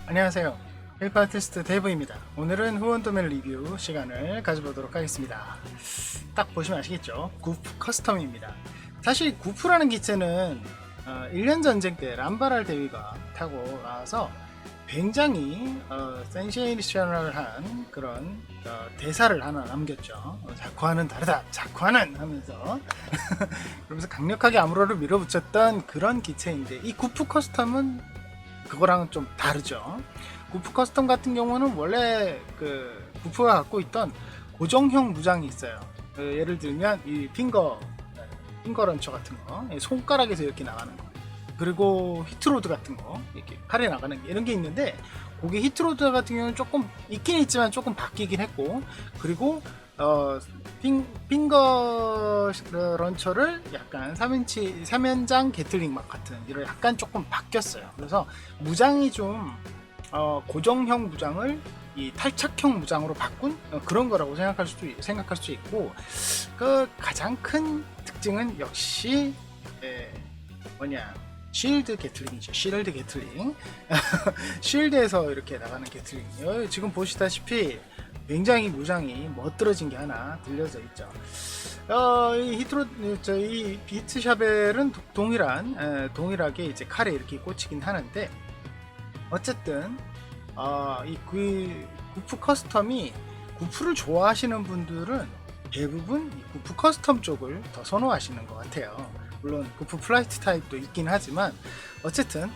안녕하세요. 페이퍼 아티스트 데이브입니다. 오늘은 후원 도면 리뷰 시간을 가져보도록 하겠습니다. 딱 보시면 아시겠죠? 구프 커스텀입니다. 사실 구프라는 기체는 1년 전쟁 때 람바랄 대위가 타고 나와서 굉장히 센세이셔널한 그런 대사를 하나 남겼죠. 자쿠아는 다르다. 자쿠아는 하면서 그러면서 강력하게 아무로를 밀어붙였던 그런 기체인데, 이 구프 커스텀은 그거랑은 좀 다르죠. 구프 커스텀 같은 경우는 원래 그 구프가 갖고 있던 고정형 무장이 있어요. 예를 들면 이 핑거 런처 같은 거, 손가락에서 이렇게 나가는 거, 그리고 히트로드 같은 거, 이렇게 팔에 나가는 게, 이런 게 있는데, 거기 히트로드 같은 경우는 조금 있긴 있지만 조금 바뀌긴 했고, 그리고 핑거 런처를 약간 3인치 3연장 게틀링 막 같은 이런 약간 조금 바뀌었어요. 그래서 무장이 좀 고정형 무장을 이 탈착형 무장으로 바꾼 그런 거라고 생각할 수 있고, 그 가장 큰 특징은 역시 뭐냐, 쉴드 게틀링이죠. 쉴드 게틀링. 쉴드에서 이렇게 나가는 게틀링. 지금 보시다시피 굉장히 무장이 멋들어진 게 하나 들려져 있죠. 이 비트 샤벨은 동일하게 이제 칼에 이렇게 꽂히긴 하는데, 어쨌든 이 구프 커스텀이, 구프를 좋아하시는 분들은 대부분 이 구프 커스텀 쪽을 더 선호하시는 것 같아요. 물론 구프 플라이트 타입도 있긴 하지만, 어쨌든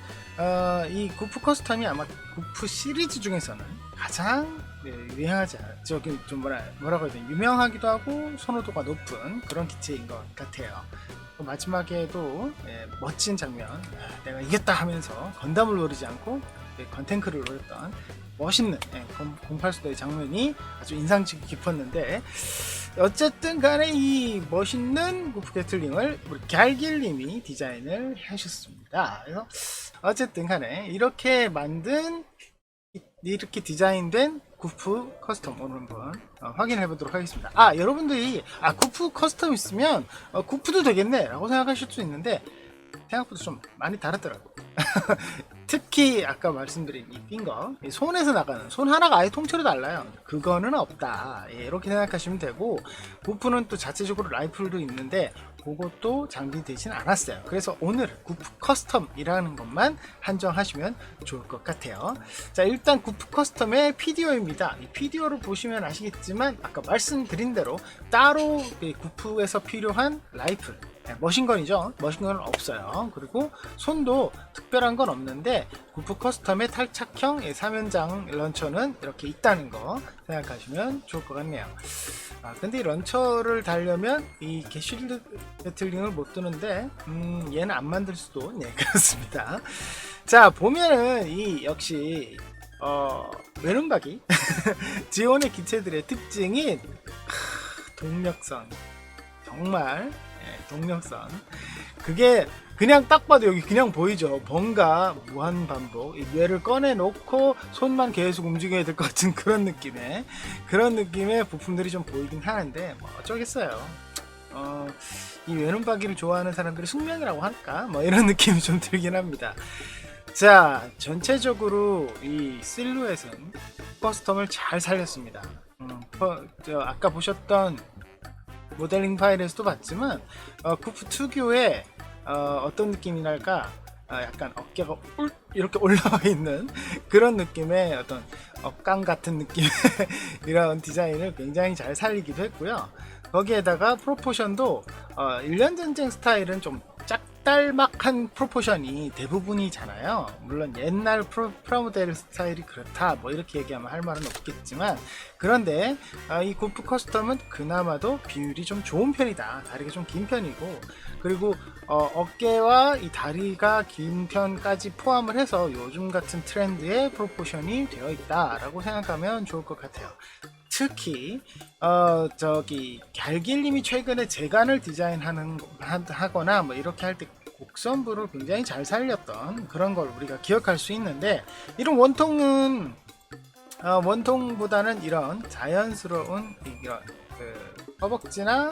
이 구프 커스텀이 아마 구프 시리즈 중에서는 가장 유행하지, 저기 좀 뭐라고 해야 되나, 유명하기도 하고 선호도가 높은 그런 기체인 것 같아요. 마지막에도 멋진 장면, 내가 이겼다 하면서 건담을 노리지 않고 건탱크를 노렸던 멋있는 08수대의 장면이 아주 인상 깊었는데, 어쨌든 간에 이 멋있는 구프 게틀링을 우리 갤길님이 디자인을 하셨습니다. 그래서 어쨌든 간에 이렇게 디자인된 구프 커스텀 오늘 한번 확인해 보도록 하겠습니다. 여러분들이 구프 커스텀 있으면 구프도 되겠네 라고 생각하실 수 있는데, 생각보다 좀 많이 다르더라고. 특히 아까 말씀드린 이 핑거, 손에서 나가는 손 하나가 아예 통째로 달라요. 그거는 없다, 이렇게 생각하시면 되고, 구프는 또 자체적으로 라이플도 있는데 그것도 장비되진 않았어요. 그래서 오늘 구프 커스텀이라는 것만 한정하시면 좋을 것 같아요. 자, 일단 구프 커스텀의 PDO입니다. 이 PDO를 보시면 아시겠지만, 아까 말씀드린 대로 따로 구프에서 필요한 라이플, 머신건이죠. 머신건은 없어요. 그리고 손도 특별한 건 없는데, 구프 커스텀의 탈착형 3연장 런처는 이렇게 있다는 거 생각하시면 좋을 것 같네요. 근데 이 런처를 달려면 이 쉴드 배틀링을 못 두는데, 얘는 안 만들 수도, 그렇습니다. 자, 보면은 이 역시 외눈박이 지원의 기체들의 특징인 동력선, 정말 동력선, 그게 그냥 딱 봐도 여기 그냥 보이죠. 뭔가 무한 반복, 이 뇌를 꺼내 놓고 손만 계속 움직여야 될 것 같은 그런 느낌의 부품들이 좀 보이긴 하는데, 뭐 어쩌겠어요. 이 외눈박이를 좋아하는 사람들이 숙명이라고 할까, 뭐 이런 느낌이 좀 들긴 합니다. 자, 전체적으로 이 실루엣은 커스텀을 잘 살렸습니다. 아까 보셨던 모델링 파일에서도 봤지만, 구프 특유의 어떤 느낌이랄까, 약간 어깨가 이렇게 올라와 있는 그런 느낌의 어떤 억강 같은 느낌의 이런 디자인을 굉장히 잘 살리기도 했고요. 거기에다가 프로포션도 1년 전쟁 스타일은 좀 짝달막한 프로포션이 대부분이잖아요. 물론 옛날 프라모델 스타일이 그렇다, 뭐 이렇게 얘기하면 할 말은 없겠지만, 그런데 이 구프 커스텀은 그나마도 비율이 좀 좋은 편이다. 다리가 좀 긴 편이고, 그리고 어깨와 이 다리가 긴 편까지 포함을 해서 요즘 같은 트렌드의 프로포션이 되어 있다라고 생각하면 좋을 것 같아요. 특히 갤길님이 최근에 재간을 하거나 뭐 이렇게 할 때 곡선부를 굉장히 잘 살렸던 그런 걸 우리가 기억할 수 있는데, 이런 원통은 원통보다는 이런 자연스러운 이런 허벅지나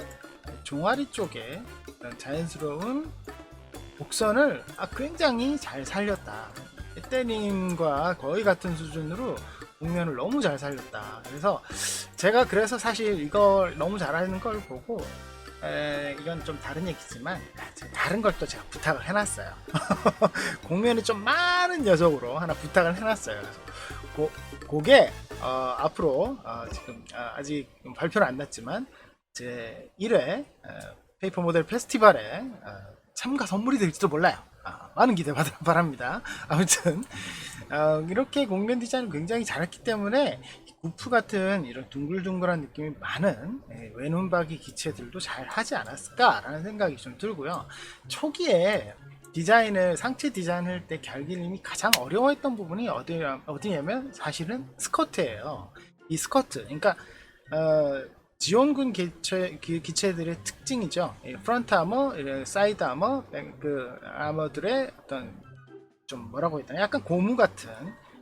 종아리 쪽에 자연스러운 곡선을 굉장히 잘 살렸다. 에떼님과 거의 같은 수준으로 국면을 너무 잘 살렸다. 그래서 사실 이걸 너무 잘하는 걸 보고 이건 좀 다른 얘기지만 다른 걸 또 제가 부탁을 해놨어요. 공면이 좀 많은 녀석으로 하나 부탁을 해놨어요. 그래서 그게 앞으로 지금 아직 발표는 안 났지만 제 1회 페이퍼 모델 페스티벌에 참가 선물이 될지도 몰라요. 많은 기대 바랍니다. 아무튼 이렇게 공면 디자인을 굉장히 잘했기 때문에 구프 같은 이런 둥글둥글한 느낌이 많은 외눈박이 기체들도 잘 하지 않았을까라는 생각이 좀 들고요. 초기에 상체 디자인할 때 갤길님이 가장 어려워했던 부분이 어디냐면 사실은 스커트예요. 이 스커트, 그러니까 지원군 기체들의 특징이죠. 프런트 아머, 사이드 아머, 그 아머들의 어떤 좀 뭐라고 해야 되나, 약간 고무 같은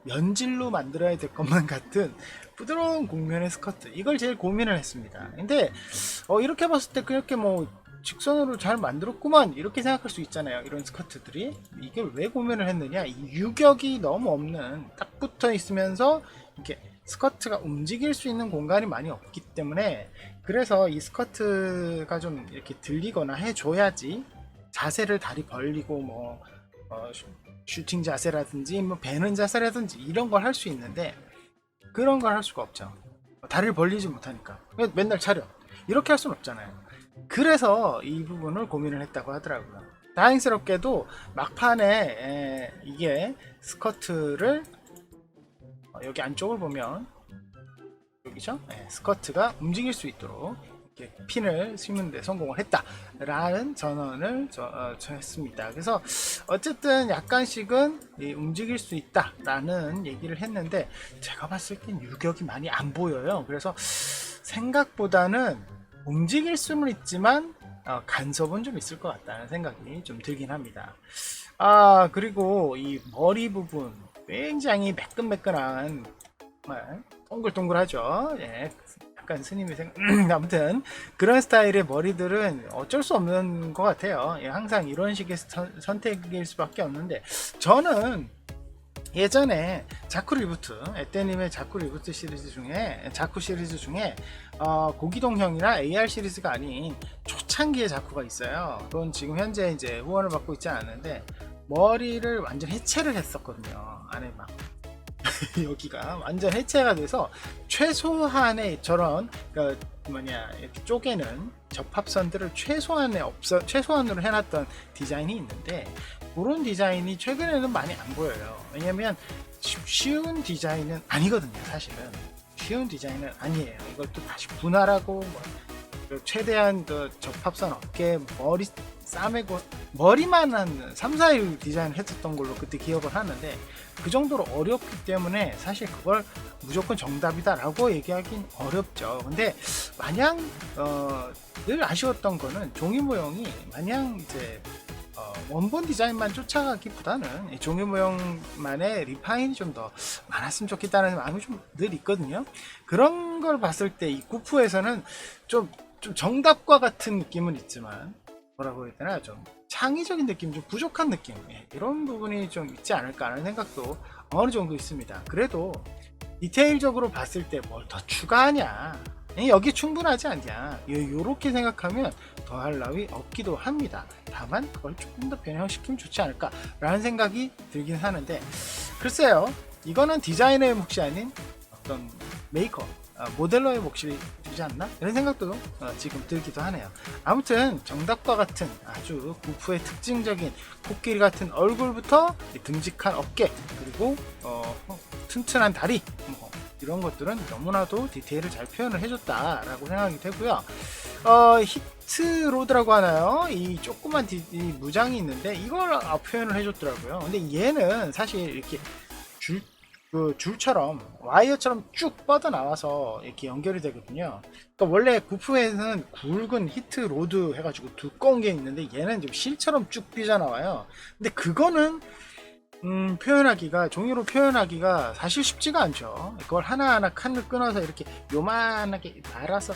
연질로 만들어야 될 것만 같은 부드러운 곡면의 스커트, 이걸 제일 고민을 했습니다. 근데 이렇게 봤을 때 그렇게 뭐 직선으로 잘 만들었구만 이렇게 생각할 수 있잖아요. 이런 스커트들이 이걸 왜 고민을 했느냐, 이 유격이 너무 없는, 딱 붙어 있으면서 이렇게 스커트가 움직일 수 있는 공간이 많이 없기 때문에, 그래서 이 스커트가 좀 이렇게 들리거나 해줘야지 자세를 다리 벌리고 뭐 슈팅 자세라든지 뭐 배는 자세라든지 이런 걸 할 수 있는데, 그런 걸 할 수가 없죠. 다리를 벌리지 못하니까 맨날 차려 이렇게 할 수는 없잖아요. 그래서 이 부분을 고민을 했다고 하더라고요. 다행스럽게도 막판에 이게 스커트를 여기 안쪽을 보면 여기죠? 스커트가 움직일 수 있도록 이렇게 핀을 심는 데 성공을 했다라는 전언을 했습니다. 그래서 어쨌든 약간씩은 움직일 수 있다라는 얘기를 했는데, 제가 봤을 땐 유격이 많이 안 보여요. 그래서 생각보다는 움직일 수는 있지만 간섭은 좀 있을 것 같다는 생각이 좀 들긴 합니다. 그리고 이 머리 부분 굉장히 매끈매끈한, 정말 동글동글하죠. 약간 스님이 아무튼 그런 스타일의 머리들은 어쩔 수 없는 것 같아요. 항상 이런 식의 선택일 수밖에 없는데, 저는 예전에 자쿠 리부트, 에떼님의 자쿠 리부트 시리즈 중에, 자쿠 시리즈 중에 고기동형이나 AR 시리즈가 아닌 초창기의 자쿠가 있어요. 그건 지금 현재 이제 후원을 받고 있지 않는데 머리를 완전 해체를 했었거든요. 안에 막 여기가 완전 해체가 돼서 최소한의 저런 이렇게 쪼개는 접합선들을 최소한으로 해놨던 디자인이 있는데, 그런 디자인이 최근에는 많이 안 보여요. 왜냐면 쉬운 디자인은 아니거든요. 사실은 쉬운 디자인은 아니에요. 이걸 또 다시 분할하고 최대한 접합선 없게 머리 싸매고 머리만 한 3, 4일 디자인을 했었던 걸로 그때 기억을 하는데, 그 정도로 어렵기 때문에 사실 그걸 무조건 정답이다 라고 얘기하긴 어렵죠. 근데 마냥 늘 아쉬웠던 거는 종이 모형이 마냥 이제 원본 디자인만 쫓아가기보다는 종이 모형만의 리파인이 좀 더 많았으면 좋겠다는 마음이 좀 늘 있거든요. 그런 걸 봤을 때 이 구프에서는 좀 정답과 같은 느낌은 있지만, 뭐라고 해야 되나, 좀 창의적인 느낌, 좀 부족한 느낌, 이런 부분이 좀 있지 않을까 하는 생각도 어느 정도 있습니다. 그래도 디테일적으로 봤을 때 뭘 더 추가하냐, 여기 충분하지 않냐, 요렇게 생각하면 더할 나위 없기도 합니다. 다만 그걸 조금 더 변형시키면 좋지 않을까 라는 생각이 들긴 하는데, 글쎄요, 이거는 디자이너의 몫이 아닌 어떤 메이커, 모델러의 몫이 되지 않나? 이런 생각도 지금 들기도 하네요. 아무튼 정답과 같은 아주 구프의 특징적인 코끼리 같은 얼굴부터 듬직한 어깨, 그리고 튼튼한 다리, 이런 것들은 너무나도 디테일을 잘 표현을 해줬다라고 생각이 되고요. 히트로드라고 하나요? 이 조그만 이 무장이 있는데 이걸 표현을 해줬더라고요. 근데 얘는 사실 이렇게 줄처럼 와이어처럼 쭉 뻗어 나와서 이렇게 연결이 되거든요. 그러니까 원래 구프에는 굵은 히트 로드 해가지고 두꺼운 게 있는데, 얘는 좀 실처럼 쭉 삐져나와요. 근데 그거는 종이로 표현하기가 사실 쉽지가 않죠. 그걸 하나하나 칸을 끊어서 이렇게 요만하게 말아서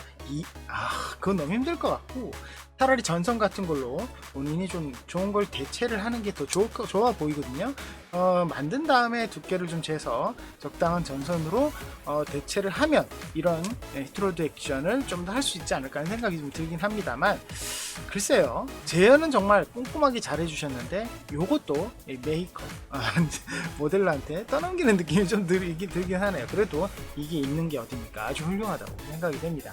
그건 너무 힘들 것 같고, 차라리 전선 같은 걸로 본인이 좀 좋은 걸 대체를 하는 게 더 좋아 보이거든요. 만든 다음에 두께를 좀 재서 적당한 전선으로 대체를 하면 이런 히트로드 액션을 좀 더 할 수 있지 않을까 하는 생각이 좀 들긴 합니다만, 글쎄요, 제어는 정말 꼼꼼하게 잘 해주셨는데 요것도 메이커 모델러한테 떠넘기는 느낌이 좀 들긴 하네요. 그래도 이게 있는 게 어딥니까? 아주 훌륭하다고 생각이 됩니다.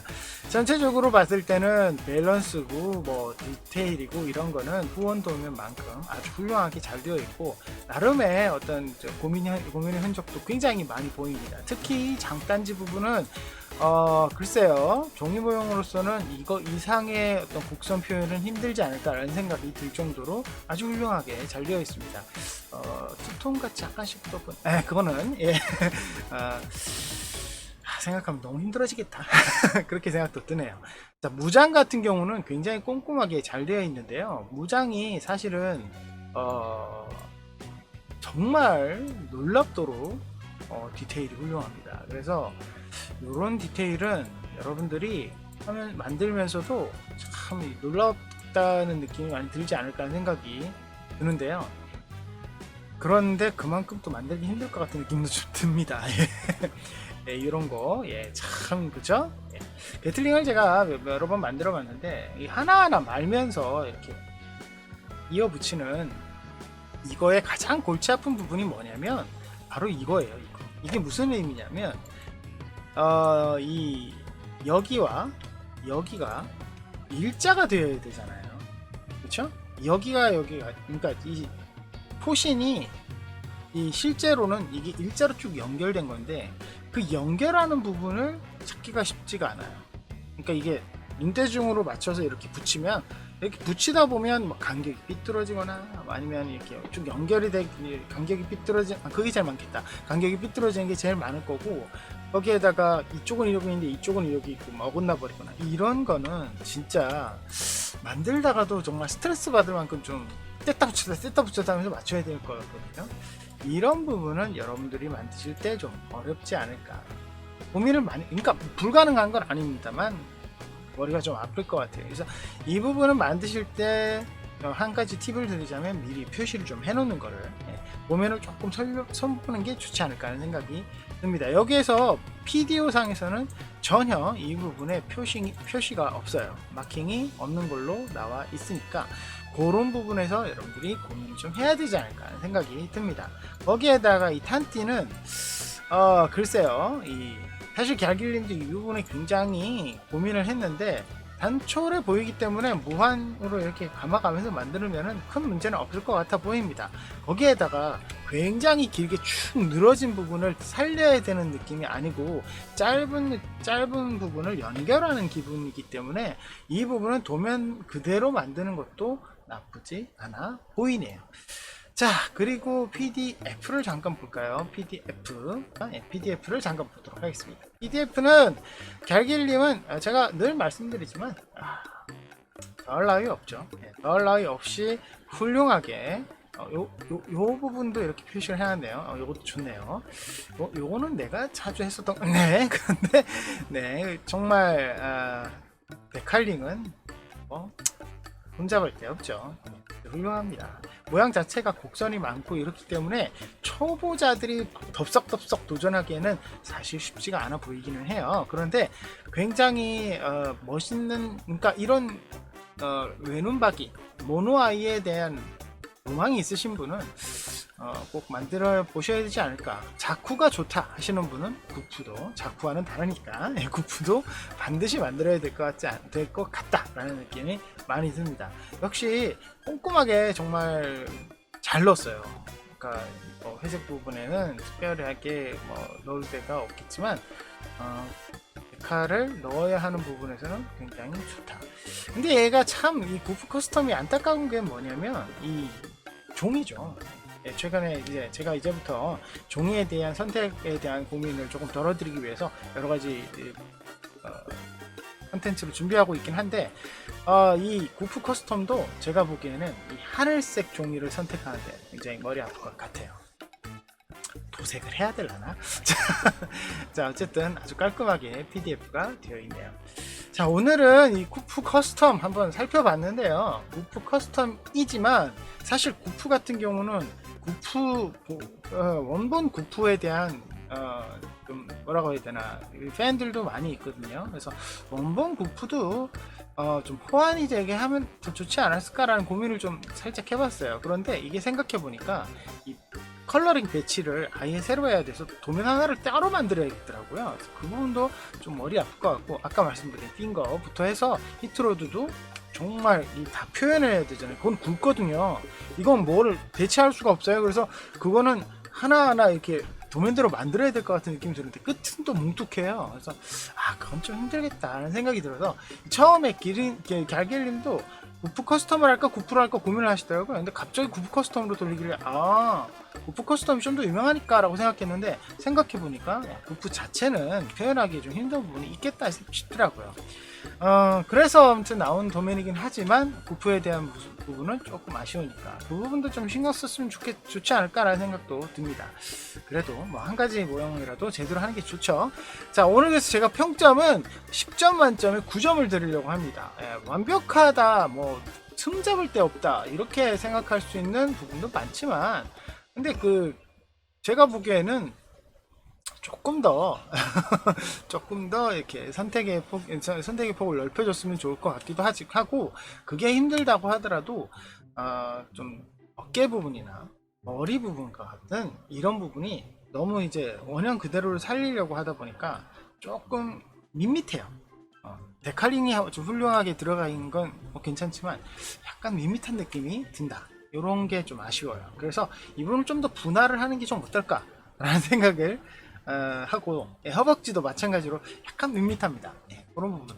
전체적으로 봤을 때는 밸런스고 뭐 디테일이고 이런 거는 후원 도면만큼 아주 훌륭하게 잘 되어 있고, 나름의 어떤 고민의 흔적도 굉장히 많이 보입니다. 특히 장단지 부분은 글쎄요, 종이 모형으로서는 이거 이상의 어떤 곡선 표현은 힘들지 않을까라는 생각이 들 정도로 아주 훌륭하게 잘 되어 있습니다. 투톤같이 약간씩 부분, 그거는 예. 생각하면 너무 힘들어지겠다. 그렇게 생각도 드네요. 자, 무장 같은 경우는 굉장히 꼼꼼하게 잘 되어 있는데요. 무장이 사실은 정말 놀랍도록 디테일이 훌륭합니다. 그래서 이런 디테일은 여러분들이 하면 만들면서도 참 놀랍다는 느낌이 많이 들지 않을까 하는 생각이 드는데요. 그런데 그만큼 또 만들기 힘들 것 같은 느낌도 좀 듭니다. 예, 이런 거, 예, 참, 그죠? 예. 배틀링을 제가 여러 번 만들어 봤는데, 하나하나 말면서 이렇게 이어 붙이는 이거의 가장 골치 아픈 부분이 뭐냐면, 바로 이거예요, 이거. 이게 무슨 의미냐면, 이 여기와 여기가 일자가 되어야 되잖아요. 그쵸? 여기가, 그러니까 이 포신이 실제로는 이게 일자로 쭉 연결된 건데, 그 연결하는 부분을 찾기가 쉽지가 않아요. 그러니까 이게 눈대중으로 맞춰서 이렇게 붙이면, 이렇게 붙이다 보면 뭐 간격이 삐뚤어지거나 아니면 이렇게 쭉 연결이 간격이 그게 제일 많겠다. 간격이 삐뚤어지는 게 제일 많을 거고, 거기에다가 이쪽은 이러고 있는데 이쪽은 이러고 있고 어긋나 버리거나 이런 거는 진짜 만들다가도 정말 스트레스 받을 만큼 좀 뗐다 붙였다 하면서 맞춰야 될 거거든요. 이런 부분은 여러분들이 만드실 때 좀 어렵지 않을까, 고민을 많이, 그러니까 불가능한 건 아닙니다만 머리가 좀 아플 것 같아요. 그래서 이 부분을 만드실 때 한 가지 팁을 드리자면 미리 표시를 좀 해놓는 거를, 도면을 조금 선보는 게 좋지 않을까 하는 생각이 듭니다. 여기에서 PDO 상에서는 전혀 이 부분에 표시가 없어요. 마킹이 없는 걸로 나와 있으니까 그런 부분에서 여러분들이 고민을 좀 해야 되지 않을까 하는 생각이 듭니다. 거기에다가 이 탄띠는 글쎄요, 사실 갸길님도 이 부분에 굉장히 고민을 했는데 단촐해 보이기 때문에 무한으로 이렇게 감아가면서 만들면은 큰 문제는 없을 것 같아 보입니다. 거기에다가 굉장히 길게 축 늘어진 부분을 살려야 되는 느낌이 아니고 짧은 부분을 연결하는 기분이기 때문에 이 부분은 도면 그대로 만드는 것도 나쁘지 않아 보이네요. 자, 그리고 PDF를 잠깐 볼까요? PDF를 잠깐 보도록 하겠습니다. PDF는 갤길님은 제가 늘 말씀드리지만 더할 나위 없죠. 더할 나위 없이 훌륭하게 요 부분도 이렇게 표시를 해놨네요. 요것도 좋네요. 요거는 내가 자주 했었던 그런데 네, 정말 데칼링은 혼잡을 데 없죠. 훌륭합니다. 모양 자체가 곡선이 많고 이렇기 때문에 초보자들이 덥석덥석 도전하기에는 사실 쉽지가 않아 보이기는 해요. 그런데 굉장히 멋있는, 그러니까 이런 외눈박이 모노아이에 대한 로망이 있으신 분은 꼭 만들어 보셔야 되지 않을까. 자쿠가 좋다 하시는 분은 구프도, 자쿠와는 다르니까 구프도 반드시 만들어야 될 것 같다라는 느낌이 많이 듭니다. 역시 꼼꼼하게 정말 잘 넣었어요. 그러니까 회색 부분에는 특별하게 넣을 데가 없겠지만 데칼을 넣어야 하는 부분에서는 굉장히 좋다. 근데 얘가 참 이 구프 커스텀이 안타까운 게 뭐냐면 이 종이죠. 최근에 제가 이제부터 종이에 대한 선택에 대한 고민을 조금 덜어드리기 위해서 여러 가지 컨텐츠를 준비하고 있긴 한데, 이 구프 커스텀도 제가 보기에는 이 하늘색 종이를 선택하는데 굉장히 머리 아플 것 같아요. 도색을 해야 되려나? 자, 어쨌든 아주 깔끔하게 PDF가 되어 있네요. 자, 오늘은 이 구프 커스텀 한번 살펴봤는데요. 구프 커스텀이지만 사실 구프 같은 경우는 구프 원본 구프에 대한 좀 뭐라고 해야 되나 팬들도 많이 있거든요. 그래서 원본 구프도 좀 호환이 되게 하면 더 좋지 않았을까라는 고민을 좀 살짝 해봤어요. 그런데 이게 생각해 보니까 이 컬러링 배치를 아예 새로 해야 돼서 도면 하나를 따로 만들어야겠더라고요. 그래서 그 부분도 좀 머리 아플 것 같고, 아까 말씀드린 핑거부터 해서 히트로드도 정말 다 표현해야 되잖아요. 그건 굵거든요. 이건 뭐를 배치할 수가 없어요. 그래서 그거는 하나하나 이렇게 도면대로 만들어야 될 것 같은 느낌이 드는데 끝은 또 뭉툭해요. 그래서 그건 좀 힘들겠다는 생각이 들어서 처음에 갈길님도 구프 커스텀을 할까 구프를 할까 고민을 하시더라고요. 근데 갑자기 구프 커스텀으로 돌리길래 구프 커스텀이 좀 더 유명하니까 라고 생각했는데, 생각해보니까 구프 자체는 표현하기 좀 힘든 부분이 있겠다 싶더라고요. 그래서 아무튼 나온 도면이긴 하지만 구프에 대한 부분은 조금 아쉬우니까 그 부분도 좀 신경 썼으면 좋지 않을까라는 생각도 듭니다. 그래도 뭐 한 가지 모형이라도 제대로 하는 게 좋죠. 자, 오늘 그래서 제가 평점은 10점 만점에 9점을 드리려고 합니다. 완벽하다, 뭐 틈잡을 데 없다 이렇게 생각할 수 있는 부분도 많지만, 근데 제가 보기에는 조금 더 이렇게 선택의 폭을 넓혀줬으면 좋을 것 같기도 하고, 그게 힘들다고 하더라도 좀 어깨 부분이나 머리 부분과 같은 이런 부분이 너무 이제 원형 그대로를 살리려고 하다 보니까 조금 밋밋해요. 데칼링이 좀 훌륭하게 들어가 있는 건 뭐 괜찮지만 약간 밋밋한 느낌이 든다. 이런 게 좀 아쉬워요. 그래서 이 부분을 좀 더 분할을 하는 게 좀 어떨까 라는 생각을 하고, 허벅지도 마찬가지로 약간 밋밋합니다. 그런 부분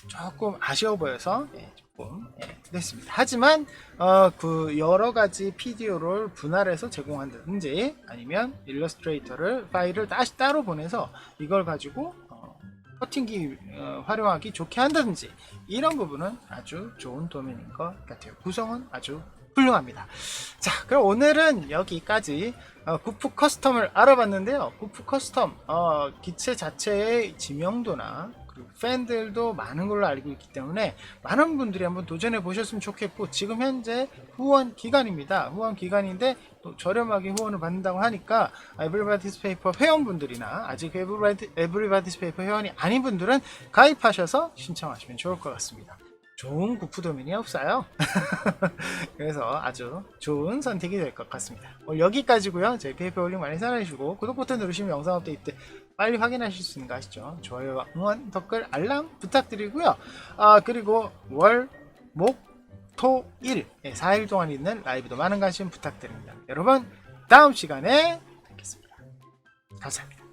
조금 아쉬워 보여서 조금 됐습니다. 하지만 그 여러 가지 PDO를 분할해서 제공한다든지, 아니면 일러스트레이터를 파일을 따로 보내서 이걸 가지고 커팅기 활용하기 좋게 한다든지, 이런 부분은 아주 좋은 도면인 것 같아요. 구성은 아주 훌륭합니다. 자, 그럼 오늘은 여기까지 구프 커스텀을 알아봤는데요. 구프 커스텀 기체 자체의 지명도나 그리고 팬들도 많은 걸로 알고 있기 때문에 많은 분들이 한번 도전해 보셨으면 좋겠고, 지금 현재 후원 기간입니다. 후원 기간인데 또 저렴하게 후원을 받는다고 하니까 에브리바디스 페이퍼 회원분들이나 아직 에브리바디스 페이퍼 회원이 아닌 분들은 가입하셔서 신청하시면 좋을 것 같습니다. 좋은 구프 도면이 없어요. 그래서 아주 좋은 선택이 될 것 같습니다. 오늘 여기까지고요. 저희 페이퍼 올링 많이 사랑해주시고, 구독 버튼 누르시면 영상 업데이트 때 빨리 확인하실 수 있는 거 아시죠? 좋아요와 응원, 댓글, 알람 부탁드리고요. 그리고 월, 목, 토, 일 4일 동안 있는 라이브도 많은 관심 부탁드립니다. 여러분, 다음 시간에 뵙겠습니다. 감사합니다.